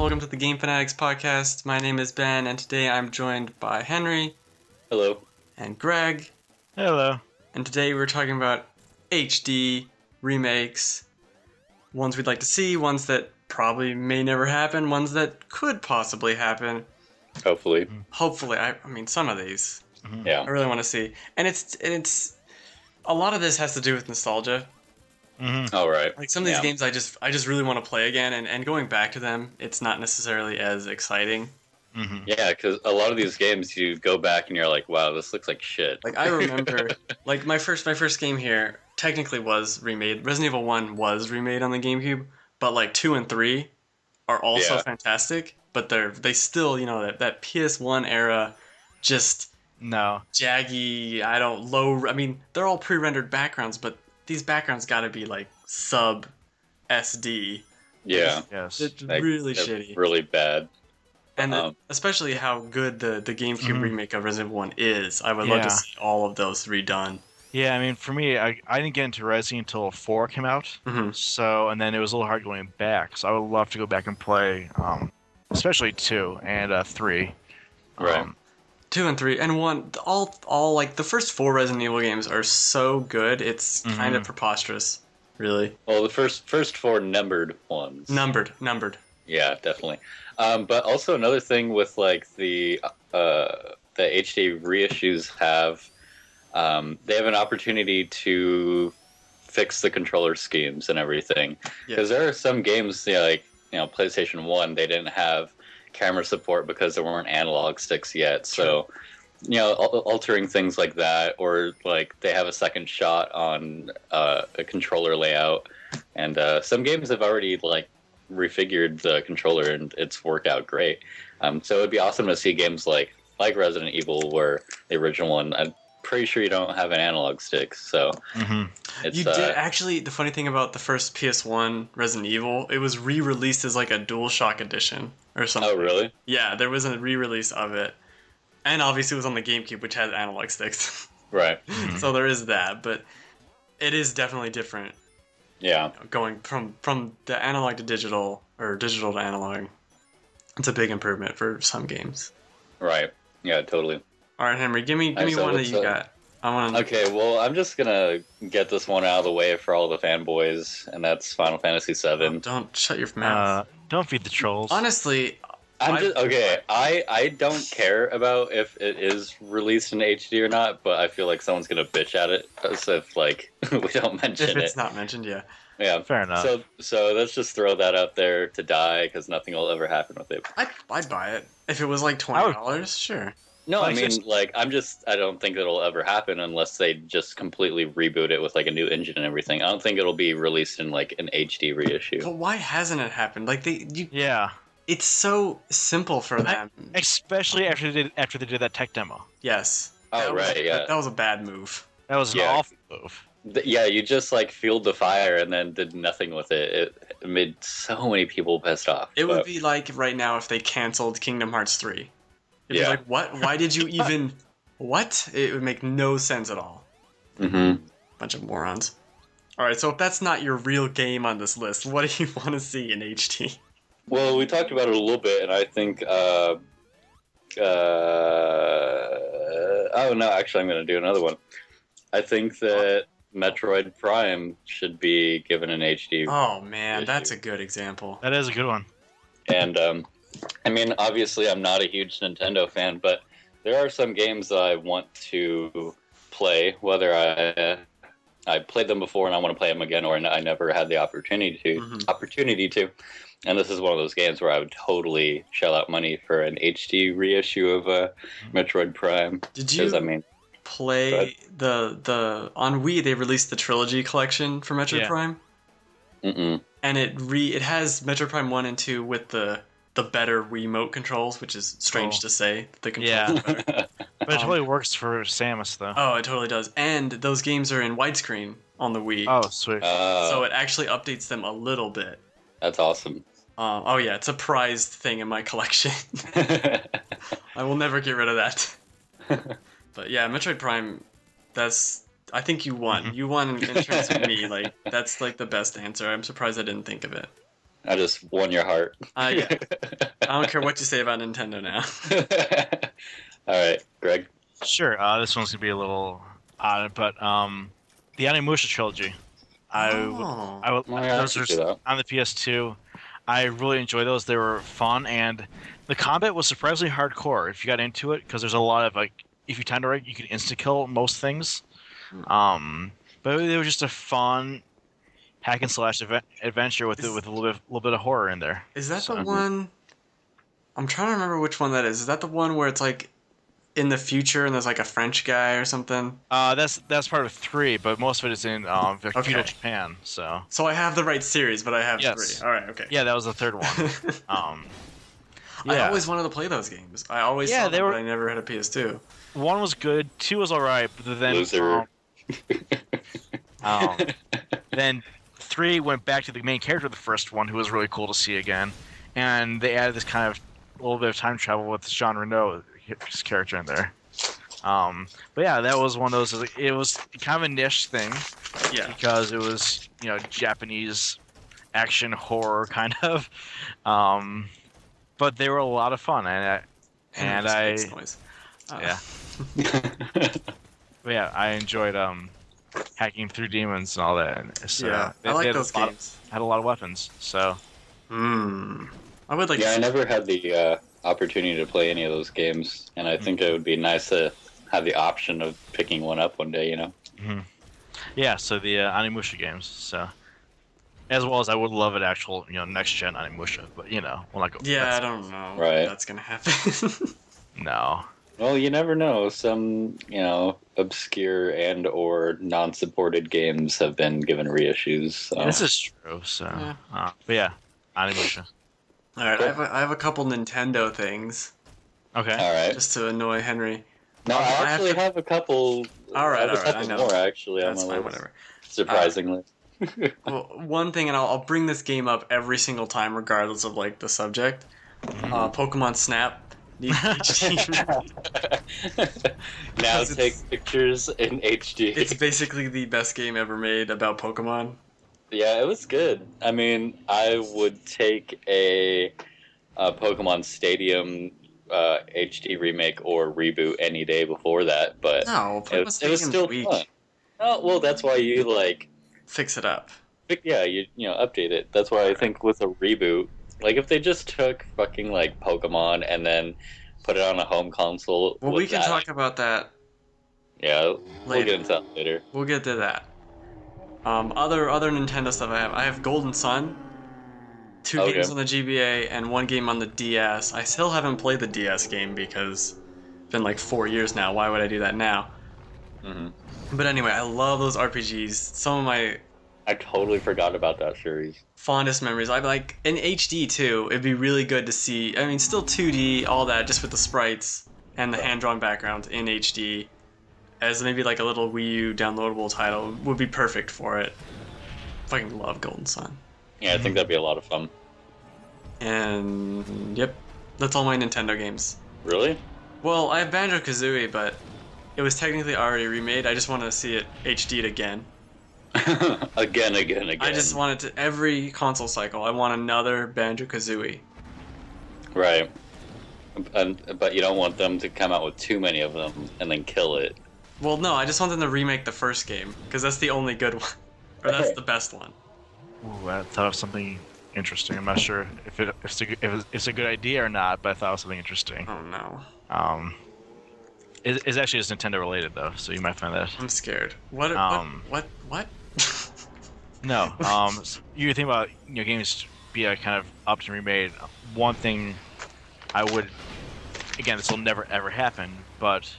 welcome to the Game Fanatics podcast. My name is Ben, and today I'm joined by Henry. Hello. And Greg. Hello. And today we're talking about HD remakes. Ones we'd like to see, ones that probably may never happen, ones that could possibly happen. Hopefully. Hopefully. I mean, some of these. Mm-hmm. Yeah. I really want to see. And it's a lot of this has to do with nostalgia. Mm-hmm. All right. Like some of these games I just really want to play again, and going back to them, it's not necessarily as exciting. Mm-hmm. Yeah, because a lot of these games you go back and you're like, wow, this looks like shit. Like I remember like my first game here technically was remade. Resident Evil 1 was remade on the GameCube, but like 2 and 3 are also fantastic, but they still, that PS1 era just jaggy, I mean, they're all pre-rendered backgrounds, but these backgrounds got to be like sub SD. Yeah. Yes. It's Like, really they're shitty. really bad. And especially how good the GameCube remake of Resident Evil 1 is. I would love to see all of those redone. Yeah, I mean, for me, I didn't get into Resi until 4 came out, and then it was a little hard going back, so I would love to go back and play, especially 2 and 3. Right. 2 and 3 and 1, all like the first 4 Resident Evil games are so good, it's kind of preposterous, really. Well, the first 4 numbered ones. Numbered. Yeah, definitely. But also another thing with like the HD reissues they have an opportunity to fix the controller schemes and everything. Because there are some games like PlayStation 1, they didn't have camera support because there weren't analog sticks yet. So altering things like that, or like they have a second shot on a controller layout, and some games have already like refigured the controller and it's worked out great. So it'd be awesome to see games like Resident Evil, where the original one, I'm pretty sure you don't have an analog stick, so it's, you did actually. The funny thing about the first PS1 Resident Evil, it was re-released as like a DualShock edition or something. Oh, really? Yeah, there was a re-release of it, and obviously it was on the GameCube, which has analog sticks. Right. So there is that, but it is definitely different. Yeah. Going from the analog to digital, or digital to analog, it's a big improvement for some games. Right. Yeah, totally. All right, Henry, give me one that you got. Okay, well, I'm just gonna get this one out of the way for all the fanboys, and that's Final Fantasy VII. Oh, don't shut your mouth. Don't feed the trolls. Honestly, I don't care about if it is released in HD or not, but I feel like someone's gonna bitch at it as if like we don't mention it. If it's not mentioned, yeah. Yeah, fair enough. So let's just throw that out there to die, because nothing will ever happen with it. I'd buy it if it was like $20. Sure. No, I mean, like, I don't think it'll ever happen unless they just completely reboot it with, like, a new engine and everything. I don't think it'll be released in, like, an HD reissue. But why hasn't it happened? Like, Yeah. It's so simple for them. Especially after they did that tech demo. Yes. Oh, right, yeah. That was a bad move. That was an awful move. Yeah, you just, like, fueled the fire and then did nothing with it. It made so many people pissed off. It would be like right now if they canceled Kingdom Hearts 3. It'd be like, what? Why did you even... What? It would make no sense at all. Bunch of morons. Alright, so if that's not your real game on this list, what do you want to see in HD? Well, we talked about it a little bit, and I think... oh, no, actually, I'm going to do another one. I think that Metroid Prime should be given an HD. Oh, man, that's a good example. That is a good one. And, I mean, obviously, I'm not a huge Nintendo fan, but there are some games that I want to play, whether I played them before and I want to play them again, or I never had the opportunity to. And this is one of those games where I would totally shell out money for an HD reissue of Metroid Prime. Did you play the on Wii? They released the trilogy collection for Metroid Prime. And it has Metroid Prime 1 and 2 with the better Wiimote controls, which is strange to say. The controls are better. But it totally works for Samus, though. Oh, it totally does. And those games are in widescreen on the Wii. Oh, sweet. So it actually updates them a little bit. That's awesome. Oh, yeah, it's a prized thing in my collection. I will never get rid of that. But yeah, Metroid Prime, I think you won. You won in terms of me. Like, that's like the best answer. I'm surprised I didn't think of it. I just won your heart. Yeah. I don't care what you say about Nintendo now. All right, Greg. Sure. This one's gonna be a little odd, but the Onimusha trilogy. Oh. Well, yeah, I Those can are see that. on the PS2. I really enjoyed those. They were fun, and the combat was surprisingly hardcore if you got into it, because there's a lot of like, if you timed it right, you can insta kill most things. But it was just a fun hack and slash adventure with Is, with a little bit of horror in there. is that the So one? I'm trying to remember which one that is. Is that the one where it's like in the future and there's like a French guy or something? that's part of 3, but most of it is in like, feudal Okay. Japan. So So I have the right series, but I have three. yes, All right, okay. yeah, that was the third one. Um, I yeah, always wanted to play those games. I always yeah, saw they them, but were. I never had a PS2. 1 was good, 2 was alright, but Loser. um, then 3 went back to the main character of the first one, who was really cool to see again, and they added this kind of little bit of time travel with Jean Reno, his character in there. But yeah, that was one of those. It was kind of a niche thing Yeah. because it was Japanese action horror kind of, um, but they were a lot of fun, and Just I makes noise. yeah. But yeah, I enjoyed hacking through demons and all that. And so Yeah, they I like had those games. had a lot of weapons. So Hmm. I would like. Yeah, to I see- never had the opportunity to play any of those games, and I think it would be nice to have the option of picking one up one day. You know. yeah, so the Animusha games. So as well as I would love an actual next gen Animusha, but we'll not go. Yeah, I don't know Right. if that's gonna happen. No. Well, you never know. Some, obscure and or non-supported games have been given reissues. So. This is true. So, Yeah. but yeah, Animusha. All right, Cool. I have a couple Nintendo things Okay. All right. just to annoy Henry. No, I have actually to- have a couple. All right, I have all a right, I couple know. more actually on That's my fine, list. whatever. Surprisingly. Well, one thing, and I'll bring this game up every single time, regardless of like the subject. Pokemon Snap. Need HD. Now Because take it's- pictures in HD. It's basically the best game ever made about Pokemon. Yeah, it was good. I mean, I would take a Pokemon Stadium HD remake or reboot any day before that, but No, it Pokemon was Stadium's still weak. fun. Oh, well, that's why you Fix it up. update it. That's why I think with a reboot, like if they just took fucking like Pokemon and then put it on a home console. Well, with we can that, talk about that Yeah, we'll later. get into that later. We'll get to that. Other Nintendo stuff I have Golden Sun, 2 Okay. games on the GBA, and 1 game on the DS. I still haven't played the DS game because it's been like 4 years now. Why would I do that now? Hmm. But anyway, I love those RPGs. Some of my I totally forgot about that series. fondest memories. I like in HD too. It'd be really good to see. I mean, still 2D, all that, just with the sprites and the hand-drawn background in HD. As maybe like a little Wii U downloadable title would be perfect for it. Fucking love Golden Sun. Yeah, I think that'd be a lot of fun. And yep, that's all my Nintendo games. Really? Well, I have Banjo Kazooie, but it was technically already remade. I just want to see it HD'd again. Again. I just wanted to every console cycle. I want another Banjo Kazooie. Right. But you don't want them to come out with too many of them and then kill it. Well, no, I just want them to remake the first game because that's the only good one, or that's the best one. Ooh, I thought of something interesting. I'm not sure if it's a good idea or not, but I thought of something interesting. Oh no, It's actually just Nintendo related though, so you might find that. I'm scared. What? What? No, you think about games be kind of upped and remade. One thing I would, again, this will never ever happen, but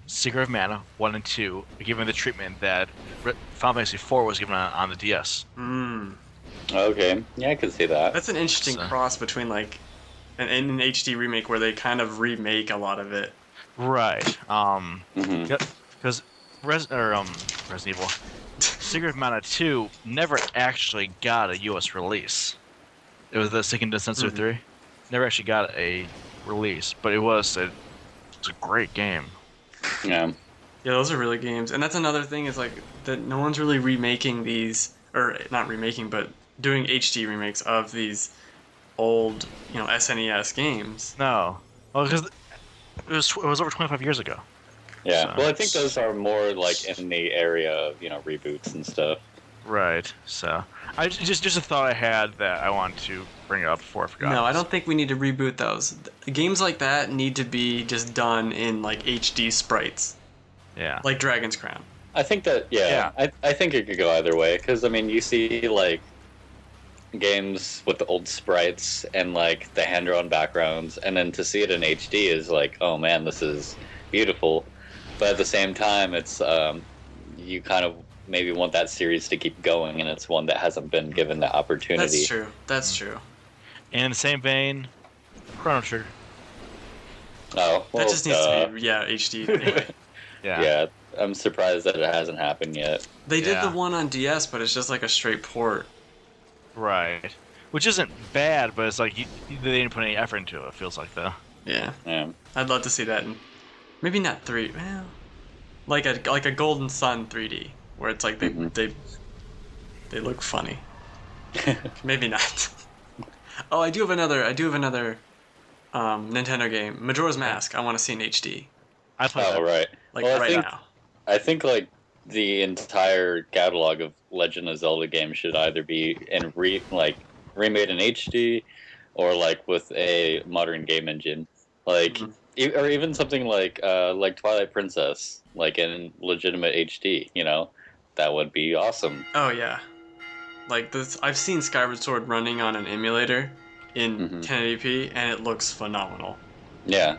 Secret of Mana 1 and 2, given the treatment that Final Fantasy 4 was given on the DS. Okay. Yeah, I can see that. That's an interesting So- cross between like an HD remake where they kind of remake a lot of it. Right. Hmm. Because Resident Evil, Secret of Mana 2 never actually got a US release. It was the Seiken Densetsu 3. Never actually got a release, but it was a great game. Yeah. Yeah, those are really games, and that's another thing is like that no one's really remaking these, or not remaking, but doing HD remakes of these old, SNES games. No. Well, because it was over 25 years ago. Yeah. So. Well, I think those are more like in the area of reboots and stuff. Right. So I just a thought I had that I wanted to bring up before I forgot. No, I don't think we need to reboot those. Games like that need to be just done in like HD sprites. Yeah. Like Dragon's Crown. I think that I think it could go either way because I mean you see like games with the old sprites and like the hand drawn backgrounds, and then to see it in HD is like, oh man, this is beautiful. But at the same time, it's you kind of maybe want that series to keep going, and it's one that hasn't been given the opportunity. That's true. That's true. And in the same vein, Chrono Trigger. Oh, well, that just needs to be HD. Anyway. Yeah, I'm surprised that it hasn't happened yet. They did the one on DS, but it's just like a straight port. Right. Which isn't bad, but it's like they didn't put any effort into it. It feels like though. Yeah. I'd love to see that. Maybe not 3. Well, like a Golden Sun 3D, where it's like they look funny. Maybe not. Oh, I do have another Nintendo game, Majora's Mask. I want to see in HD. I play that. Right. Like right now. I think like the entire catalog of Legend of Zelda games should either be remade in HD, or like with a modern game engine, like or even something like Twilight Princess, like in legitimate HD. That would be awesome. Oh yeah, like this. I've seen Skyward Sword running on an emulator in 1080p, and it looks phenomenal. Yeah.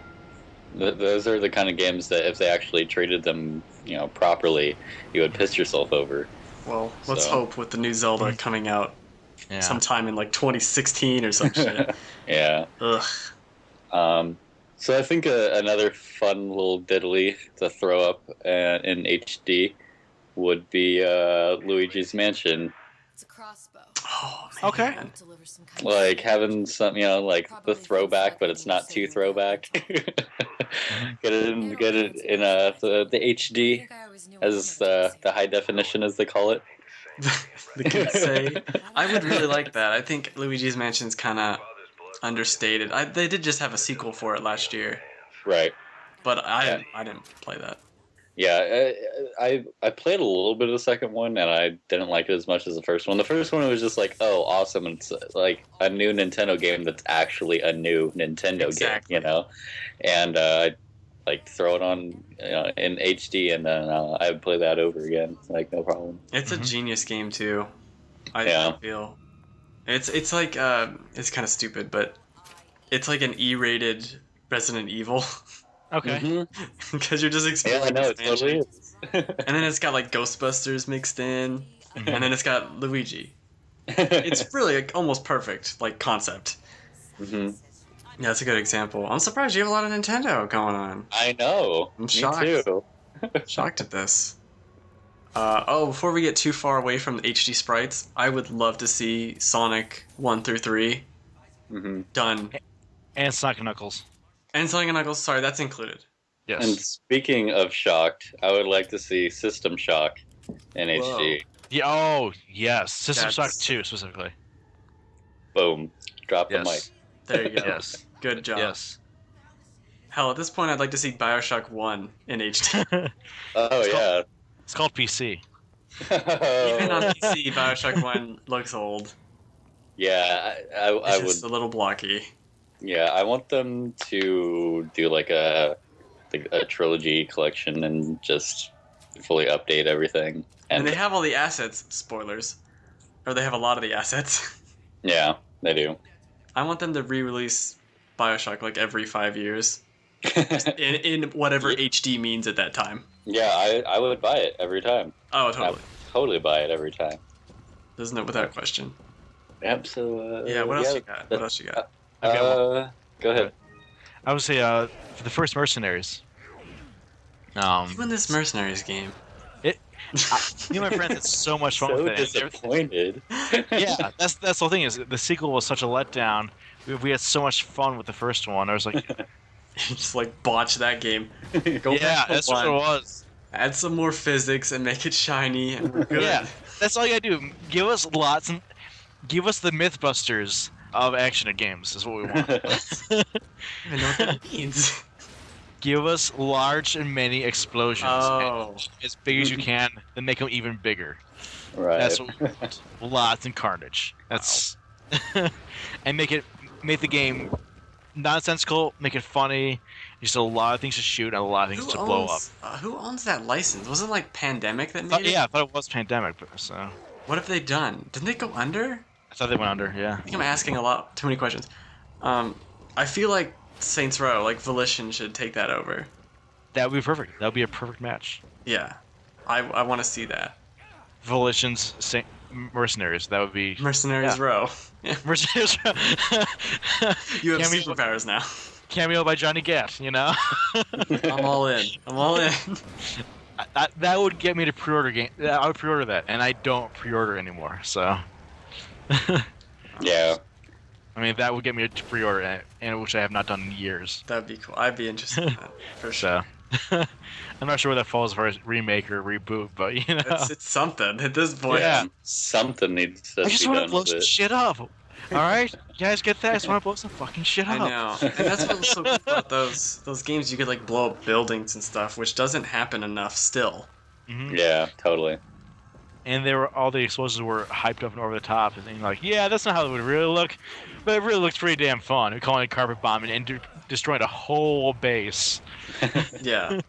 Those are the kind of games that if they actually treated them, properly, you would piss yourself over. Well, let's hope with the new Zelda coming out sometime in like 2016 or some shit. Yeah. Ugh. So I think another fun little diddly to throw up in HD would be Luigi's Mansion. It's a crossbow. Oh man. Okay. Like having some, like the throwback, but it's not too throwback. Get it in the HD as the high definition, as they call it. The kids say. I would really like that. I think Luigi's Mansion's kind of understated. They did just have a sequel for it last year. Right. But I didn't play that. Yeah, I played a little bit of the second one, and I didn't like it as much as the first one. The first one was just like, oh, awesome. It's like a new Nintendo game that's actually a new Nintendo game, And I like throw it on in HD, and then I would play that over again, like no problem. It's a genius game too. I feel it's like it's kind of stupid, but it's like an E-rated Resident Evil. Okay. Because you're just exploring it totally is. And then it's got like Ghostbusters mixed in, and then it's got Luigi. It's really like almost perfect like concept. Yeah, that's a good example. I'm surprised you have a lot of Nintendo going on. I know. I'm shocked. Me too. Shocked at this. Before we get too far away from the HD sprites, I would love to see Sonic 1 through 3 done. And Sonic and Knuckles. And Sonic and Knuckles, sorry, that's included. Yes. And speaking of shocked, I would like to see System Shock in HD. Yeah, oh, yes. System Shock 2, specifically. Boom. Drop the mic. There you go. Yes. Good job. Yes. Hell, at this point, I'd like to see Bioshock 1 in HD. It's called PC. Even on PC, Bioshock 1 looks old. Yeah, I would. It's a little blocky. Yeah, I want them to do like a trilogy collection and just fully update everything. And they have all the assets, spoilers. Or they have a lot of the assets. Yeah, they do. I want them to re-release Bioshock like every 5 years. in whatever HD means at that time. Yeah, I would buy it every time. Oh, totally. I would totally buy it every time. Isn't it without question? Absolutely. Yeah, what else you got? What else you got? Go ahead. I would say for the first Mercenaries. Even this Mercenaries game. Me and my friends had so much fun with it. Disappointed. Yeah, that's the whole thing. Is the sequel was such a letdown. We had so much fun with the first one. I was like, just like botch that game. Go yeah, that's what it was. Add some more physics and make it shiny. And we're good. Yeah, that's all you gotta do. Give us lots and Give us the MythBusters of action games is what we want. I don't even know what that means. Give us large and many explosions, Oh. as big as you can, then make them even bigger. Right. That's what we want. Lots and carnage. That's and make the game nonsensical, make it funny. Just a lot of things to shoot and a lot of things to blow up. Who owns that license? Wasn't it like Pandemic that made it? Yeah, I thought it was Pandemic, but so What have they done? Didn't they go under? I thought they went under. Yeah. I think I'm asking too many questions. I feel like Saints Row, like Volition, should take that over. That would be perfect. That would be a perfect match. Yeah, I want to see that. Volition's Mercenaries. That would be Mercenaries Row. Yeah. Mercenaries. You have superpowers now. Cameo by Johnny Gat. You know. I'm all in. I'm all in. That would get me to pre-order game. I would pre-order that, and I don't pre-order anymore. So. Yeah. I mean, that would get me to pre-order, and which I have not done in years. That'd be cool. I'd be interested in that for sure. So, I'm not sure where that falls as far as remake or reboot, but you know, It's something at this point. Yeah. Something needs to I be just want to done blow with some it. shit up. All right, you guys get that? I just want to blow some fucking shit I up. know, and that's what's so cool about those games. You could like blow up buildings and stuff, which doesn't happen enough still. Mm-hmm. Yeah, totally. And all the explosions were hyped up and over the top, and you're like, yeah, that's not how it would really look, but it really looks pretty damn fun. We're calling it carpet bombing and destroying a whole base. Yeah.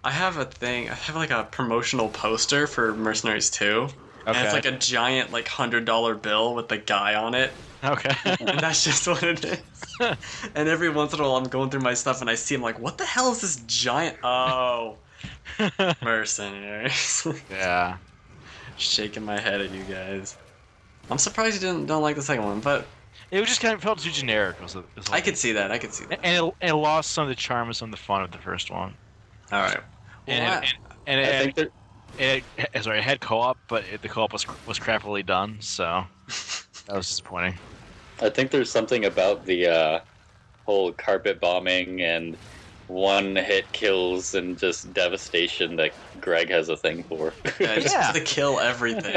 I have like a promotional poster for Mercenaries 2. And Okay. it's like a giant like $100 bill with the guy on it. Okay. And that's just what it is. And every once in a while I'm going through my stuff and I see him like, what the hell is this giant Mercenaries. Yeah. Shaking my head at you guys. I'm surprised you don't like the second one, but It was just kind of felt too generic. I could see that. And it lost some of the charm and some of the fun of the first one. Alright. And it had co-op, but the co-op was crappily done, so that was disappointing. I think there's something about the whole carpet bombing and one-hit kills and just devastation that Greg has a thing for. Yeah, just to kill everything.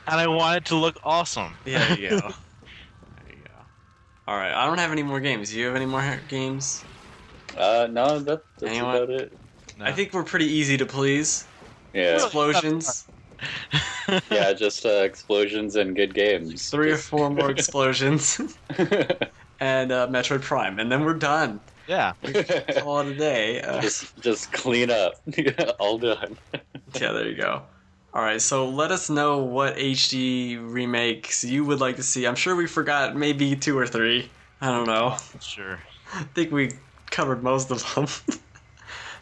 And I want it to look awesome. Yeah, there you go. There you go. Alright, I don't have any more games. Do you have any more games? No, that's Anyone? about it. No. I think we're pretty easy to please. Yeah, Explosions. yeah, just explosions and good games. 3 or 4 more explosions. And Metroid Prime. And then we're done. Yeah. Call it a day. Just clean up. All done. Yeah, there you go. Alright, so let us know what HD remakes you would like to see. I'm sure we forgot maybe 2 or 3. I don't know. Sure. I think we covered most of them.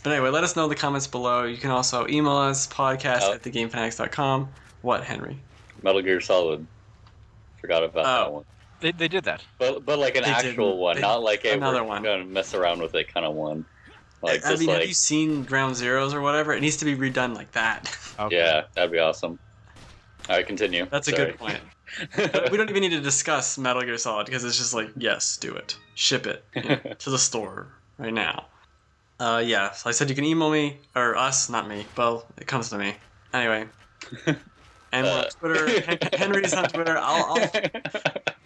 But anyway, let us know in the comments below. You can also email us, podcast@thegamefanatics.com. What, Henry? Metal Gear Solid. Forgot about that one. They did that. But like an They actual didn't. one, not like Another we're one. gonna mess around with it kind of one. Like I just mean, like have you seen Ground Zeroes or whatever? It needs to be redone like that. Okay. yeah, that'd be awesome. All right, continue. That's a Sorry. good point. But we don't even need to discuss Metal Gear Solid because it's just like, yes, do it. Ship it to the store right now. Yeah, so I said you can email me, or us, not me. Well, it comes to me. Anyway. And we're on Twitter. Henry's on Twitter.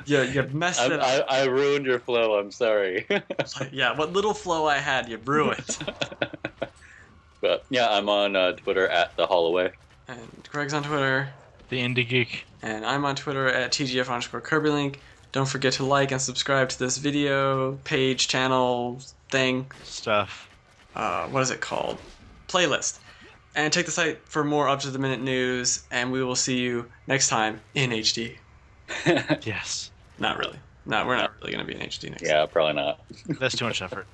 You messed it up. I ruined your flow. I'm sorry. Yeah, what little flow I had, you ruined. But yeah, I'm on Twitter at the Holloway. And Greg's on Twitter. The Indie Geek. And I'm on Twitter at TGF_KirbyLink. Don't forget to like and subscribe to this video, page, channel, thing. Stuff. What is it called? Playlist. And check the site for more up-to-the-minute news, and we will see you next time in HD. Yes. Not really. No, we're not really going to be in HD next time. Yeah, probably not. That's too much effort.